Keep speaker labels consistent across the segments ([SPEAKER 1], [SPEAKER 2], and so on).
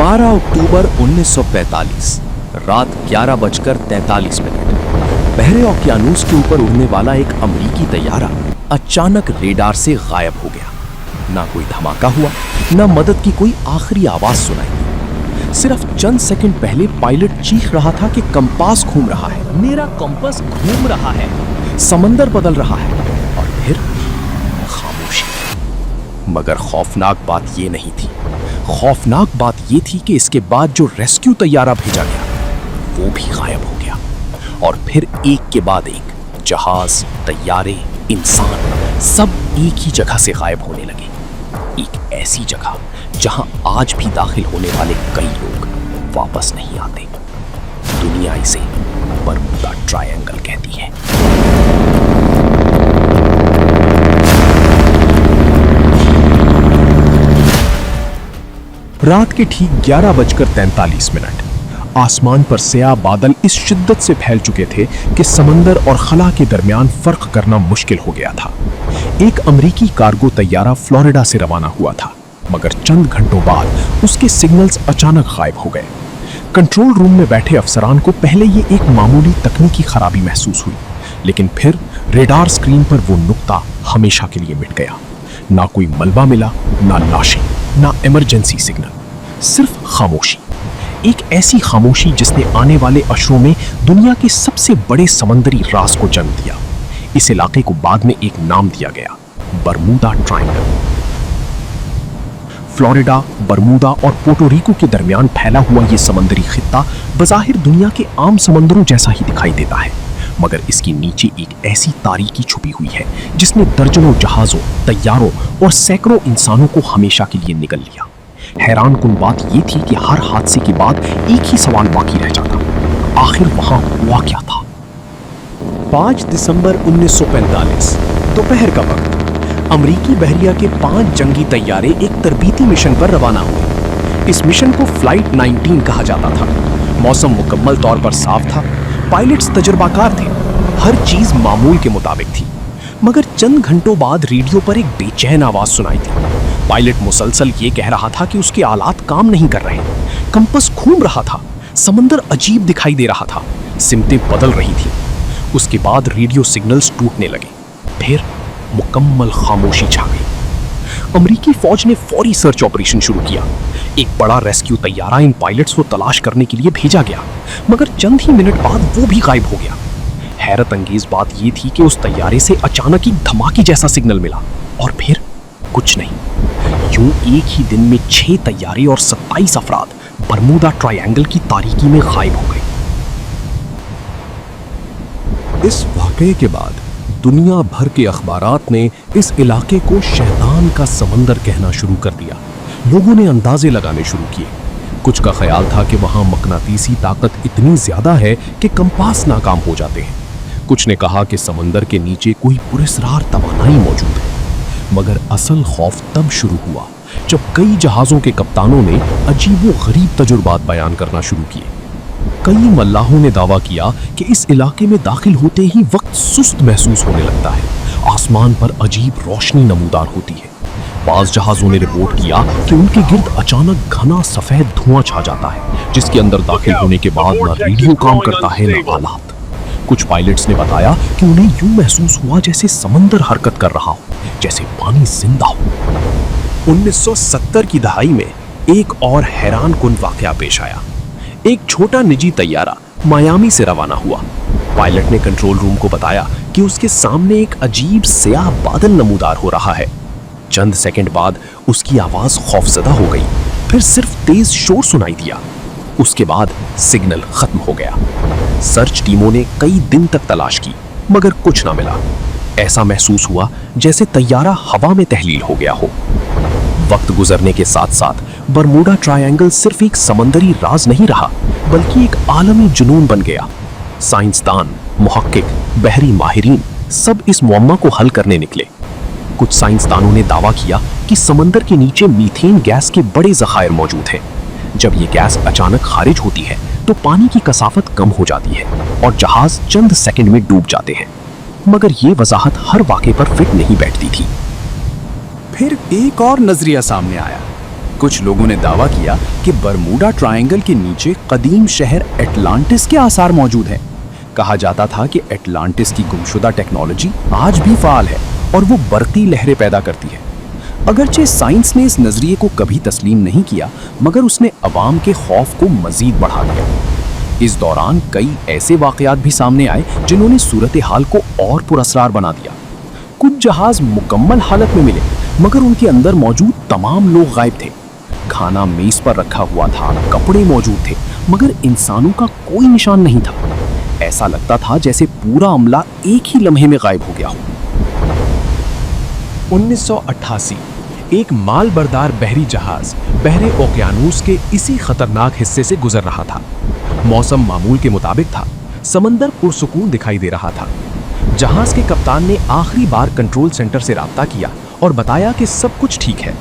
[SPEAKER 1] 12 अक्टूबर 1945 रात 11:43 बहरे ओकियानूस के ऊपर उड़ने वाला एक अमेरिकी तैयारा अचानक रेडार से गायब हो गया। ना कोई धमाका हुआ, ना मदद की कोई आखिरी आवाज सुनाई दी। सिर्फ चंद सेकंड पहले पायलट चीख रहा था कि कंपास घूम रहा है, मेरा कंपास घूम रहा है, समंदर बदल रहा है, और फिर खामोशी। मगर खौफनाक बात ये नहीं थी। खौफनाक बात ये थी कि इसके बाद जो रेस्क्यू तैयारा भेजा गया वो भी गायब हो गया। और फिर एक के बाद एक जहाज, तैयारे, इंसान सब एक ही जगह से गायब होने लगे। एक ऐसी जगह जहां आज भी दाखिल होने वाले कई लोग वापस नहीं आते। दुनिया इसे बरमूडा ट्रायंगल कहती है।
[SPEAKER 2] रात के ठीक 11:43 आसमान पर स्याह बादल इस शिद्दत से फैल चुके थे कि समंदर और खला के दरमियान फर्क करना मुश्किल हो गया था। एक अमेरिकी कार्गो तैयारा फ्लोरिडा से रवाना हुआ था, मगर चंद घंटों बाद उसके सिग्नल्स अचानक गायब हो गए। कंट्रोल रूम में बैठे अफसरान को पहले ये एक मामूली तकनीकी खराबी महसूस हुई, लेकिन फिर रेडार स्क्रीन पर वो नुक्ता हमेशा के लिए मिट गया। ना कोई मलबा मिला, ना लाशें, ना इमरजेंसी सिग्नल, सिर्फ खामोशी। एक ऐसी खामोशी जिसने आने वाले अशरों में दुनिया के सबसे बड़े समंदरी राज को जन्म दिया। इस इलाके को बाद में एक नाम दिया गया, बरमूडा ट्रायंगल। फ्लोरिडा, बरमूडा और पोर्टो रिको के दरमियान फैला हुआ ये समंदरी खित्ता बज़ाहिर दुनिया के आम समंदरों जैसा ही दिखाई देता है, मगर इसके नीचे एक ऐसी तारीकी छुपी हुई है जिसने दर्जनों जहाजों, तैयारों और सैकड़ों इंसानों को हमेशा के लिए निगल लिया। हैरान कुन बात यह थी कि हर हादसे के बाद एक ही सवाल बाकी रह जाता, आखिर वहां हुआ क्या था?
[SPEAKER 1] 5 दिसंबर 1945 दोपहर का वक्त अमेरिकी बहरिया के 5 जंगी तैयारे एक तरबीती मिशन पर रवाना हुए। इस मिशन को फ्लाइट 19 कहा जाता था। मौसम मुकम्मल तौर पर साफ था, पायलट्स तजुर्बाकार थे, हर चीज मामूल के मुताबिक थी। मगर चंद घंटों बाद रेडियो पर एक बेचैन आवाज सुनाई दी। पायलट मुसलसल ये कह रहा था कि उसके आलात काम नहीं कर रहे, कंपास घूम रहा था, समंदर अजीब दिखाई दे रहा था, सिमतें बदल रही थी। उसके बाद रेडियो सिग्नल्स टूटने लगे, फिर मुकम्मल खामोशी छा गई। अमेरिकी फौज ने फौरी सर्च ऑपरेशन शुरू किया। एक बड़ा रेस्क्यू तैयारा इन पायलट्स को तलाश करने के लिए भेजा गया, मगर चंद ही मिनट बाद वो भी गायब हो गया। हैरत अंगेज बात यह थी कि उस तैयारे से अचानक एक धमाके जैसा सिग्नल मिला, और फिर कुछ नहीं। यूं एक ही दिन में 6 तैयारे और 27 अफराद बरमूडा ट्रायंगल की तारीकी में गायब हो गए।
[SPEAKER 2] इस वाकये के बाद दुनिया भर के अखबारात ने इस इलाके को शैतान का समंदर कहना शुरू कर दिया। लोगों ने अंदाजे लगाने शुरू किए। कुछ का ख्याल था कि वहां मकनातीसी ताकत इतनी ज्यादा है कि कंपास नाकाम हो जाते हैं। कुछ ने कहा कि समंदर के नीचे कोई पुरस्रार तवानाई मौजूद है। मगर असल खौफ तब शुरू हुआ जब कई जहाजों के कप्तानों ने अजीबो गरीब तजुर्बात बयान करना शुरू किए। कई मल्लाहों ने दावा किया कि इस इलाके में दाखिल होते ही वक्त सुस्त महसूस होने लगता है, आसमान पर अजीब रोशनी नमूदार होती है। बाज जहाजों ने रिपोर्ट किया कि उनके गिर्द अचानक घना सफेद धुआं छा जाता है, जिसके अंदर दाखिल होने के बाद न रेडियो काम करता है न आलात। कुछ पायलट्स ने बताया कि उन्हें यूं महसूस हुआ जैसे समंदर हरकत कर रहा हो, जैसे पानी जिंदा हो। 1970 की दहाई में एक और हैरान कुन वाकया पेश आया। एक छोटा निजी तैयारा मायामी से रवाना हुआ। पायलट ने कंट्रोल रूम को बताया कि उसके सामने एक अजीब स्याह बादल नमूदार हो रहा है। चंद सेकंड बाद उसकी आवाज खौफजदा हो गई, फिर सिर्फ तेज शोर सुनाई दिया। उसके बाद सिग्नल खत्म हो गया। सर्च टीमों ने कई दिन तक तलाश की, मगर कुछ ना मिला। ऐसा महसूस हुआ जैसे तैयारा हवा में तहलील हो गया हो। वक्त गुजरने के साथ साथ बरमूडा ट्रायंगल सिर्फ एक समंदरी राज नहीं रहा, बल्कि एक आलमी जुनून बन गया। साइंसदान, मुहक्किक, बहरी माहिरीन सब इस मुअम्मा को हल करने निकले। कुछ साइंसदानों ने दावा किया कि समंदर के नीचे मीथेन गैस के बड़े ज़खायर मौजूद हैं। जब ये गैस अचानक खारिज होती है तो पानी की कसाफत कम हो जाती है और जहाज चंद सेकंड में डूब जाते हैं। मगर ये वजाहत हर वाक़े पर फिट नहीं बैठती थी।
[SPEAKER 1] फिर एक और नजरिया सामने आया।
[SPEAKER 3] कुछ लोगों ने दावा किया कि बरमूडा ट्रायंगल के नीचे कदीम शहर एटलांटिस के आसार मौजूद हैं। कहा जाता था कि एटलांटिस की गुमशुदा टेक्नोलॉजी आज भी फाल है और वो बरकी लहरें पैदा करती है। अगरचे साइंस ने इस नजरिए को कभी तस्लीम नहीं किया, मगर उसने अवाम के खौफ को मजीद बढ़ा दिया। इस दौरान कई ऐसे वाकयात भी सामने आए जिन्होंने सूरत हाल को और पुरअसरार बना दिया। कुछ जहाज मुकम्मल हालत में मिले, मगर उनके अंदर मौजूद तमाम लोग गायब थे। खाना मेज पर रखा हुआ था, कपड़े मौजूद थे, मगर इंसानों का कोई निशान नहीं था। ऐसा लगता था जैसे पूरा अमला एक ही लम्हे में गायब हो गया हो।
[SPEAKER 2] 1988 एक माल बरदार बहरी जहाज बहरे ओकियानूस के इसी खतरनाक हिस्से से गुजर रहा था। मौसम मामूल के मुताबिक था, समंदर पुरसुकून दिखाई दे रहा था। जहाज के कप्तान ने आखिरी बार कंट्रोल सेंटर से राब्ता किया और बताया कि सब कुछ ठीक है,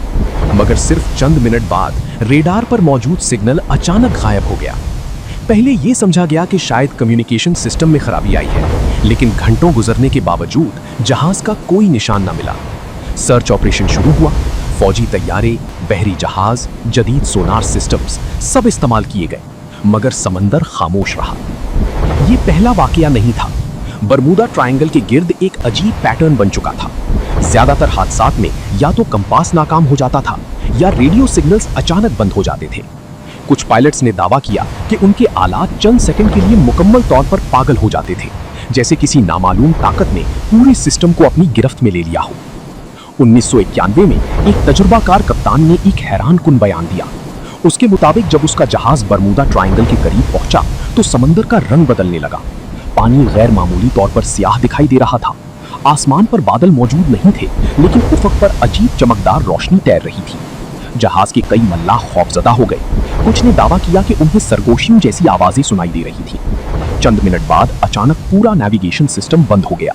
[SPEAKER 2] मगर सिर्फ चंद मिनट बाद रेडार पर मौजूद सिग्नल अचानक गायब हो गया। पहले यह समझा गया कि शायद कम्युनिकेशन सिस्टम में खराबी आई है, लेकिन घंटों गुजरने के बावजूद जहाज का कोई निशान न मिला। सर्च ऑपरेशन शुरू हुआ। फौजी तैयारे, बहरी जहाज, जदीद सोनार सिस्टम्स सब इस्तेमाल किए गए, मगर समंदर खामोश रहा। यह पहला वाकया नहीं था। बरमूडा ट्रायंगल के गिर्द एक अजीब पैटर्न बन चुका था। ज्यादातर हादसात में या तो कंपास नाकाम हो जाता था या रेडियो सिग्नल्स अचानक बंद हो जाते थे। कुछ पायलट्स ने दावा किया कि उनके आलात चंद सेकंड के लिए मुकम्मल तौर पर पागल हो जाते थे, जैसे किसी नामालूम ताकत ने पूरे सिस्टम को अपनी गिरफ्त में ले लिया हो। 1991 में एक तजुर्बाकार कप्तान ने एक हैरानकुन बयान दिया। उसके मुताबिक जब उसका जहाज बरमूडा ट्रायंगल के करीब पहुंचा तो समंदर का रंग बदलने लगा। पानी गैर मामूली तौर पर स्याह दिखाई दे रहा था। आसमान पर बादल मौजूद नहीं थे, लेकिन उफक पर अजीब चमकदार रोशनी तैर रही थी। जहाज के कई मल्लाह खौफजदा हो गए। कुछ ने दावा किया कि उन्हें सरगोशियों जैसी आवाजें सुनाई दे रही थी। चंद मिनट बाद अचानक पूरा नेविगेशन सिस्टम बंद हो गया।